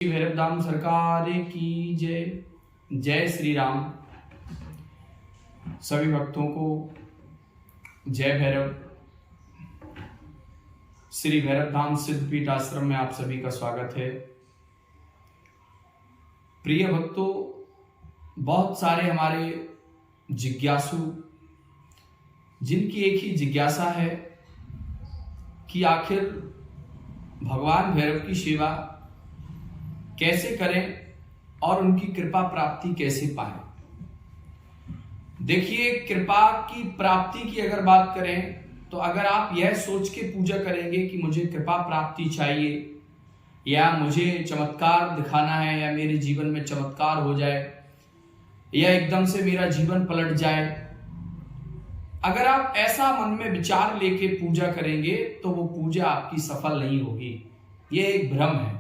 भैरव धाम सरकार की जय। जय श्री राम। सभी भक्तों को जय भैरव। श्री भैरव धाम सिद्धपीठ आश्रम में आप सभी का स्वागत है। प्रिय भक्तों, बहुत सारे हमारे जिज्ञासु जिनकी एक ही जिज्ञासा है कि आखिर भगवान भैरव की सेवा कैसे करें और उनकी कृपा प्राप्ति कैसे पाएं। देखिए, कृपा की प्राप्ति की अगर बात करें तो अगर आप यह सोच के पूजा करेंगे कि मुझे कृपा प्राप्ति चाहिए या मुझे चमत्कार दिखाना है या मेरे जीवन में चमत्कार हो जाए या एकदम से मेरा जीवन पलट जाए, अगर आप ऐसा मन में विचार लेके पूजा करेंगे तो वो पूजा आपकी सफल नहीं होगी। यह एक भ्रम है।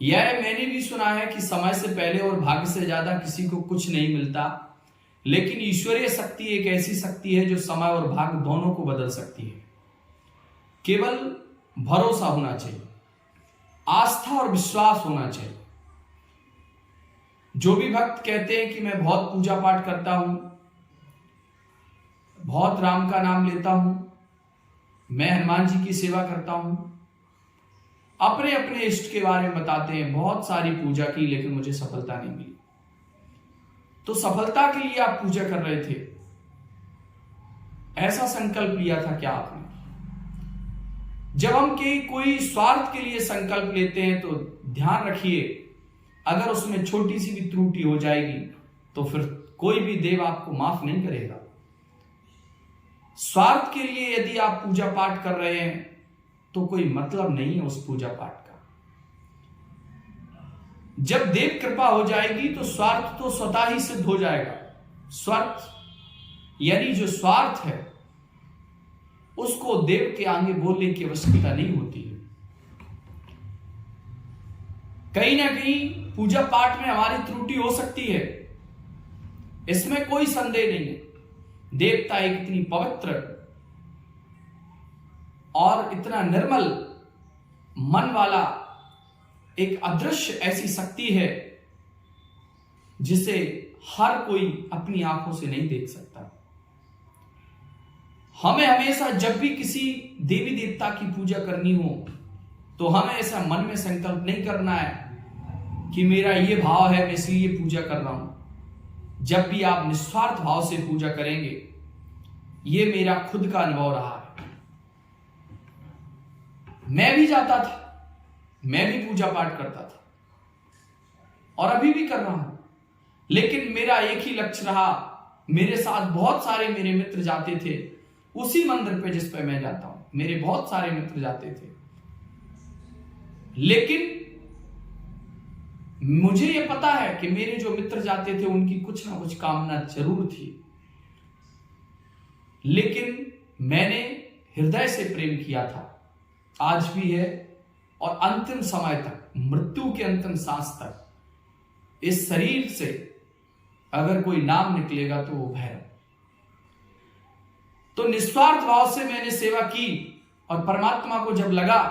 यह मैंने भी सुना है कि समय से पहले और भाग्य से ज्यादा किसी को कुछ नहीं मिलता, लेकिन ईश्वरीय शक्ति एक ऐसी शक्ति है जो समय और भाग्य दोनों को बदल सकती है। केवल भरोसा होना चाहिए, आस्था और विश्वास होना चाहिए। जो भी भक्त कहते हैं कि मैं बहुत पूजा पाठ करता हूं, बहुत राम का नाम लेता हूं, मैं हनुमान जी की सेवा करता हूं, अपने अपने इष्ट के बारे में बताते हैं, बहुत सारी पूजा की लेकिन मुझे सफलता नहीं मिली। तो सफलता के लिए आप पूजा कर रहे थे, ऐसा संकल्प लिया था क्या आपने? जब हम कोई स्वार्थ के लिए संकल्प लेते हैं तो ध्यान रखिए, अगर उसमें छोटी सी भी त्रुटि हो जाएगी तो फिर कोई भी देव आपको माफ नहीं करेगा। स्वार्थ के लिए यदि आप पूजा पाठ कर रहे हैं तो कोई मतलब नहीं है उस पूजा पाठ का। जब देव कृपा हो जाएगी तो स्वार्थ तो स्वतः ही सिद्ध हो जाएगा। स्वार्थ यानी जो स्वार्थ है उसको देव के आगे बोलने की आवश्यकता नहीं होती है। कहीं ना कहीं पूजा पाठ में हमारी त्रुटि हो सकती है, इसमें कोई संदेह नहीं है। देवता एक इतनी पवित्र और इतना निर्मल मन वाला एक अदृश्य ऐसी शक्ति है जिसे हर कोई अपनी आंखों से नहीं देख सकता। हमें हमेशा जब भी किसी देवी देवता की पूजा करनी हो तो हमें ऐसा मन में संकल्प नहीं करना है कि मेरा ये भाव है मैं इसलिए पूजा कर रहा हूं। जब भी आप निस्वार्थ भाव से पूजा करेंगे, ये मेरा खुद का अनुभव रहा है। मैं भी जाता था, मैं भी पूजा पाठ करता था और अभी भी कर रहा हूं, लेकिन मेरा एक ही लक्ष्य रहा। मेरे साथ बहुत सारे मेरे मित्र जाते थे उसी मंदिर पे जिस पे मैं जाता हूं, मेरे बहुत सारे मित्र जाते थे, लेकिन मुझे यह पता है कि मेरे जो मित्र जाते थे उनकी कुछ ना कुछ कामना जरूर थी, लेकिन मैंने हृदय से प्रेम किया था, आज भी है और अंतिम समय तक, मृत्यु के अंतिम सांस तक इस शरीर से अगर कोई नाम निकलेगा तो वो भैरव। तो निस्वार्थ भाव से मैंने सेवा की और परमात्मा को जब लगा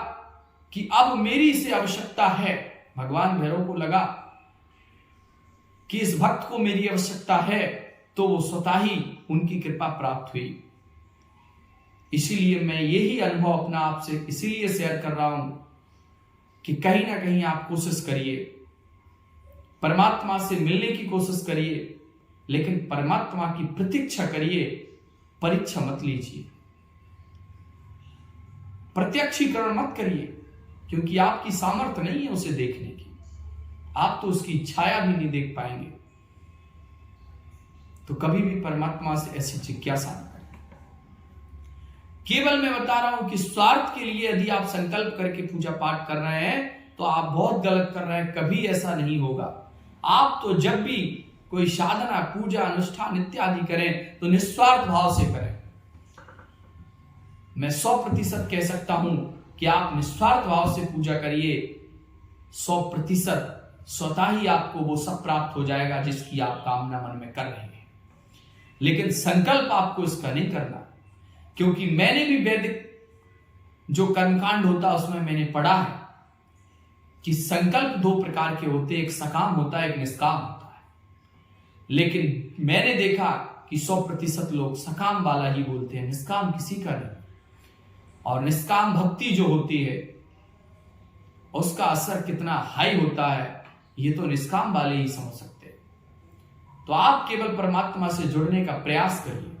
कि अब मेरी इसे आवश्यकता है, भगवान भैरव को लगा कि इस भक्त को मेरी आवश्यकता है, तो वो स्वतः ही उनकी कृपा प्राप्त हुई। इसीलिए मैं यही अनुभव अपना आपसे इसीलिए शेयर कर रहा हूं कि कहीं ना कहीं आप कोशिश करिए, परमात्मा से मिलने की कोशिश करिए, लेकिन परमात्मा की प्रतीक्षा करिए, परीक्षा मत लीजिए, प्रत्यक्षीकरण मत करिए, क्योंकि आपकी सामर्थ्य नहीं है उसे देखने की, आप तो उसकी छाया भी नहीं देख पाएंगे। तो कभी भी परमात्मा से ऐसी जिज्ञासा न करें। केवल मैं बता रहा हूं कि स्वार्थ के लिए यदि आप संकल्प करके पूजा पाठ कर रहे हैं तो आप बहुत गलत कर रहे हैं, कभी ऐसा नहीं होगा। आप तो जब भी कोई साधना, पूजा, अनुष्ठान इत्यादि करें तो निस्वार्थ भाव से करें। मैं 100% कह सकता हूं कि आप निस्वार्थ भाव से पूजा करिए, 100% स्वतः ही आपको वो सब प्राप्त हो जाएगा जिसकी आप कामना मन में कर रहे हैं। लेकिन संकल्प आपको इसका नहीं करना, क्योंकि मैंने भी वैदिक जो कर्मकांड होता उसमें मैंने पढ़ा है कि संकल्प दो प्रकार के होते हैं, एक सकाम होता है, एक निष्काम होता है। लेकिन मैंने देखा कि 100% लोग सकाम वाला ही बोलते हैं, निष्काम किसी का नहीं। और निष्काम भक्ति जो होती है उसका असर कितना हाई होता है ये तो निष्काम वाले ही समझ सकते हैं। तो आप केवल परमात्मा से जुड़ने का प्रयास करिए।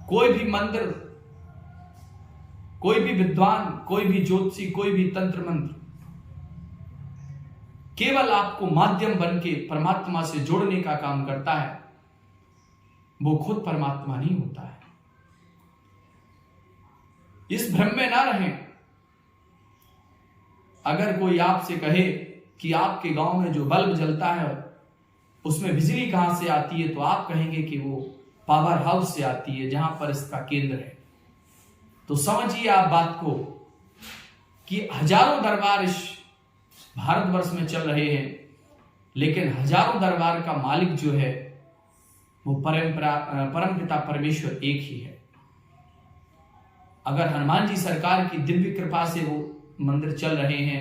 कोई भी मंत्र, कोई भी विद्वान, कोई भी ज्योतिषी, कोई भी तंत्र मंत्र केवल आपको माध्यम बन के परमात्मा से जोड़ने का काम करता है, वो खुद परमात्मा नहीं होता है। इस भ्रम में ना रहें। अगर कोई आपसे कहे कि आपके गांव में जो बल्ब जलता है उसमें बिजली कहां से आती है, तो आप कहेंगे कि वो पावर हाउस से आती है जहां पर इसका केंद्र है। तो समझिए आप बात को कि हजारों दरबार इस भारतवर्ष में चल रहे हैं, लेकिन हजारों दरबार का मालिक जो है वो परमपिता परमेश्वर एक ही है। अगर हनुमान जी सरकार की दिव्य कृपा से वो मंदिर चल रहे हैं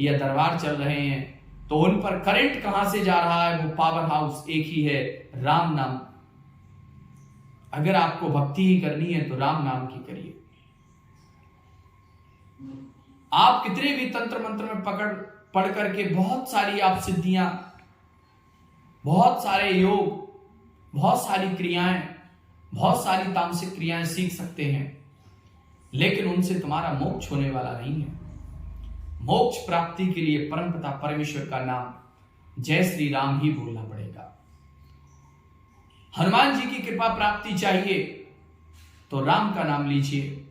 या दरबार चल रहे हैं, तो उन पर करंट कहां से जा रहा है? वो पावर हाउस एक ही है, राम नाम। अगर आपको भक्ति ही करनी है तो राम नाम की करिए। आप कितने भी तंत्र मंत्र में पढ़ करके बहुत सारी आप सिद्धियां, बहुत सारे योग, बहुत सारी क्रियाएं, बहुत सारी तामसिक क्रियाएं सीख सकते हैं, लेकिन उनसे तुम्हारा मोक्ष होने वाला नहीं है। मोक्ष प्राप्ति के लिए परमपिता परमेश्वर का नाम जय श्री राम ही बोलना पड़ेगा। हनुमान जी की कृपा प्राप्ति चाहिए तो राम का नाम लीजिए।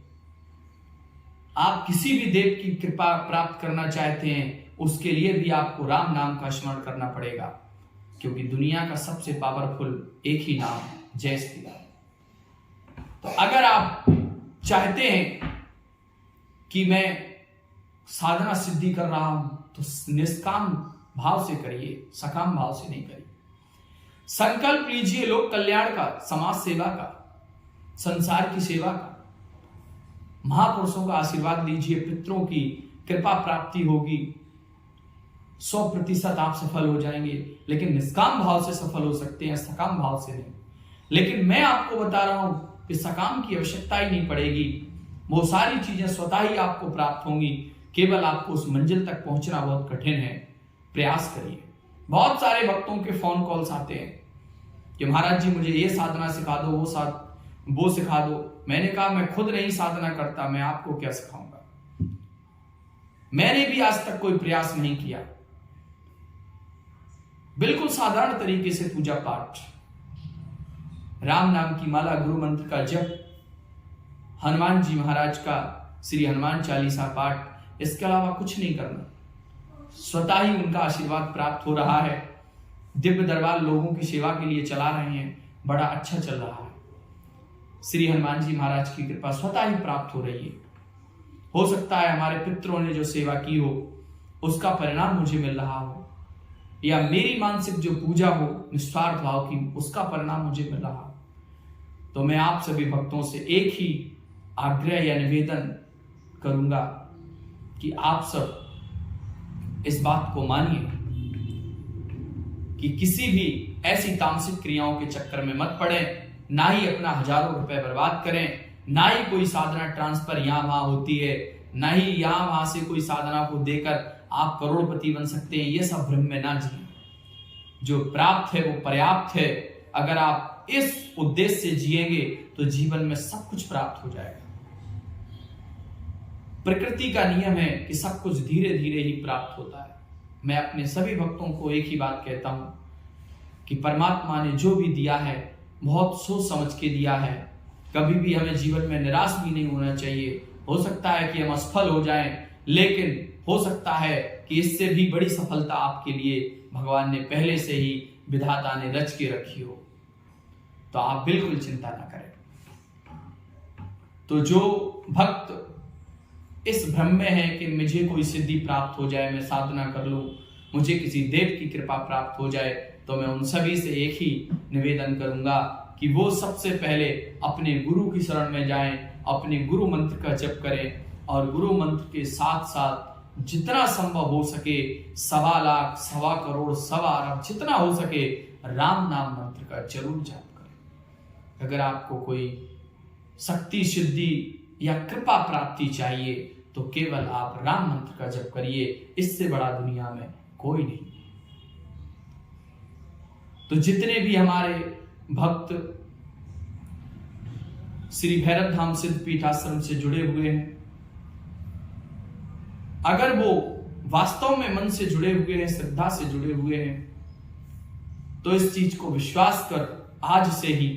आप किसी भी देव की कृपा प्राप्त करना चाहते हैं, उसके लिए भी आपको राम नाम का स्मरण करना पड़ेगा, क्योंकि दुनिया का सबसे पावरफुल एक ही नाम है, जय श्री राम। तो अगर आप चाहते हैं कि मैं साधना सिद्धि कर रहा हूं, तो निष्काम भाव से करिए, सकाम भाव से नहीं करिए। संकल्प लीजिए लोक कल्याण का, समाज सेवा का, संसार की सेवा का। महापुरुषों का आशीर्वाद लीजिए, पितरों की कृपा प्राप्ति होगी, 100% आप सफल हो जाएंगे। लेकिन निष्काम भाव से सफल हो सकते हैं, सकाम भाव से नहीं। लेकिन मैं आपको बता रहा हूं कि सकाम की आवश्यकता ही नहीं पड़ेगी, वो सारी चीजें स्वतः ही आपको प्राप्त होंगी। केवल आपको उस मंजिल तक पहुंचना बहुत कठिन है, प्रयास करिए। बहुत सारे भक्तों के फोन कॉल्स आते हैं कि महाराज जी मुझे ये साधना सिखा दो, वो सिखा दो। मैंने कहा मैं खुद नहीं साधना करता, मैं आपको क्या सिखाऊंगा। मैंने भी आज तक कोई प्रयास नहीं किया। बिल्कुल साधारण तरीके से पूजा पाठ, राम नाम की माला, गुरु मंत्र का जप, हनुमान जी महाराज का श्री हनुमान चालीसा पाठ, इसके अलावा कुछ नहीं करना। स्वतः ही उनका आशीर्वाद प्राप्त हो रहा है। दिव्य दरबार लोगों की सेवा के लिए चला रहे हैं, बड़ा अच्छा चल रहा है। श्री हनुमान जी महाराज की कृपा स्वतः ही प्राप्त हो रही है। हो सकता है हमारे पितरों ने जो सेवा की हो उसका परिणाम मुझे मिल रहा हो, या मेरी मानसिक जो पूजा हो निस्वार्थ भाव की, उसका परिणाम मुझे मिल रहा हो। तो मैं आप सभी भक्तों से एक ही आग्रह या निवेदन करूंगा कि आप सब इस बात को मानिए कि किसी भी ऐसी तामसिक क्रियाओं के चक्कर में मत पड़े, ना ही अपना हजारों रुपए बर्बाद करें, ना ही कोई साधना ट्रांसफर यहां वहां होती है, ना ही यहां वहां से कोई साधना को देकर आप करोड़पति बन सकते हैं। ये सब भ्रम में ना जिए। जो प्राप्त है वो पर्याप्त है। अगर आप इस उद्देश्य से जिएंगे तो जीवन में सब कुछ प्राप्त हो जाएगा। प्रकृति का नियम है कि सब कुछ धीरे धीरे ही प्राप्त होता है। मैं अपने सभी भक्तों को एक ही बात कहता हूं कि परमात्मा ने जो भी दिया है बहुत सोच समझ के दिया है। कभी भी हमें जीवन में निराश भी नहीं होना चाहिए। हो सकता है कि हम असफल हो जाएं, लेकिन हो सकता है कि इससे भी बड़ी सफलता आपके लिए भगवान ने पहले से ही, विधाता ने रच के रखी हो। तो आप बिल्कुल चिंता ना करें। तो जो भक्त इस भ्रम में है कि मुझे कोई सिद्धि प्राप्त हो जाए, मैं साधना कर लूं, मुझे किसी देव की कृपा प्राप्त हो जाए, तो मैं उन सभी से एक ही निवेदन करूंगा कि वो सबसे पहले अपने गुरु की शरण में जाएं, अपने गुरु मंत्र का जप करें और गुरु मंत्र के साथ साथ जितना संभव हो सके 1.25 लाख, 1.25 करोड़, 1.25 अरब, जितना हो सके राम नाम मंत्र का जरूर जाप करें। अगर आपको कोई शक्ति, सिद्धि या कृपा प्राप्ति चाहिए तो केवल आप राम मंत्र का जप करिए, इससे बड़ा दुनिया में कोई नहीं। तो जितने भी हमारे भक्त श्री भैरव धाम सिद्ध पीठ आश्रम से जुड़े हुए हैं, अगर वो वास्तव में मन से जुड़े हुए हैं, श्रद्धा से जुड़े हुए हैं, तो इस चीज को विश्वास कर आज से ही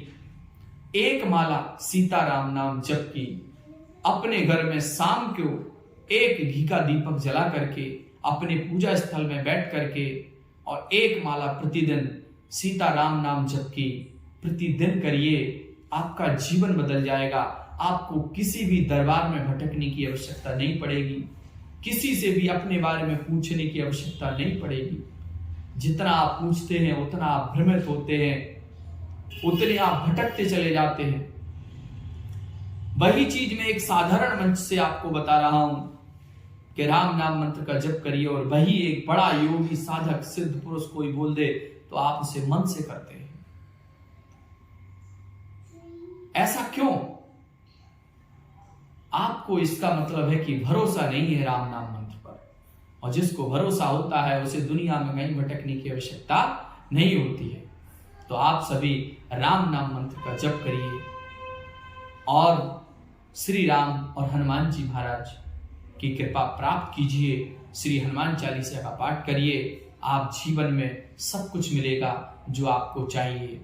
एक माला सीताराम नाम जप की अपने घर में शाम को एक घी का दीपक जला करके अपने पूजा स्थल में बैठ करके और एक माला प्रतिदिन सीताराम नाम जप की प्रतिदिन करिए। आपका जीवन बदल जाएगा। आपको किसी भी दरबार में भटकने की आवश्यकता नहीं पड़ेगी, किसी से भी अपने बारे में पूछने की आवश्यकता नहीं पड़ेगी। जितना आप पूछते हैं उतना आप भ्रमित होते हैं, उतने आप भटकते चले जाते हैं। वही चीज मैं एक साधारण मंच से आपको बता रहा हूं कि राम नाम मंत्र का जप करिए, और वही एक बड़ा योगी, साधक, सिद्ध पुरुष कोई बोल दे तो आप उसे मन से करते हैं। ऐसा क्यों? आपको इसका मतलब है कि भरोसा नहीं है राम नाम मंत्र पर, और जिसको भरोसा होता है उसे दुनिया में कहीं भटकने की आवश्यकता नहीं होती है। तो आप सभी राम नाम मंत्र का जप करिए और श्री राम और हनुमान जी महाराज की कृपा प्राप्त कीजिए। श्री हनुमान चालीसा का पाठ करिए, आप जीवन में सब कुछ मिलेगा जो आपको चाहिए।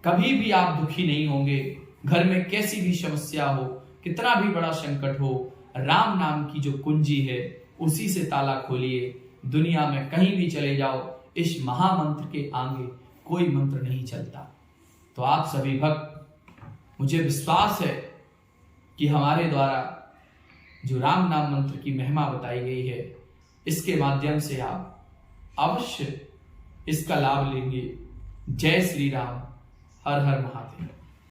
कभी भी आप दुखी नहीं होंगे। घर में कैसी भी समस्या हो, कितना भी बड़ा संकट हो, राम नाम की जो कुंजी है उसी से ताला खोलिए। दुनिया में कहीं भी चले जाओ, इस महामंत्र के आगे कोई मंत्र नहीं चलता। तो आप सभी भक्त, मुझे विश्वास है कि हमारे द्वारा जो राम नाम मंत्र की महिमा बताई गई है, इसके माध्यम से आप अवश्य इसका लाभ लेंगे। जय श्री राम, हर हर महादेव।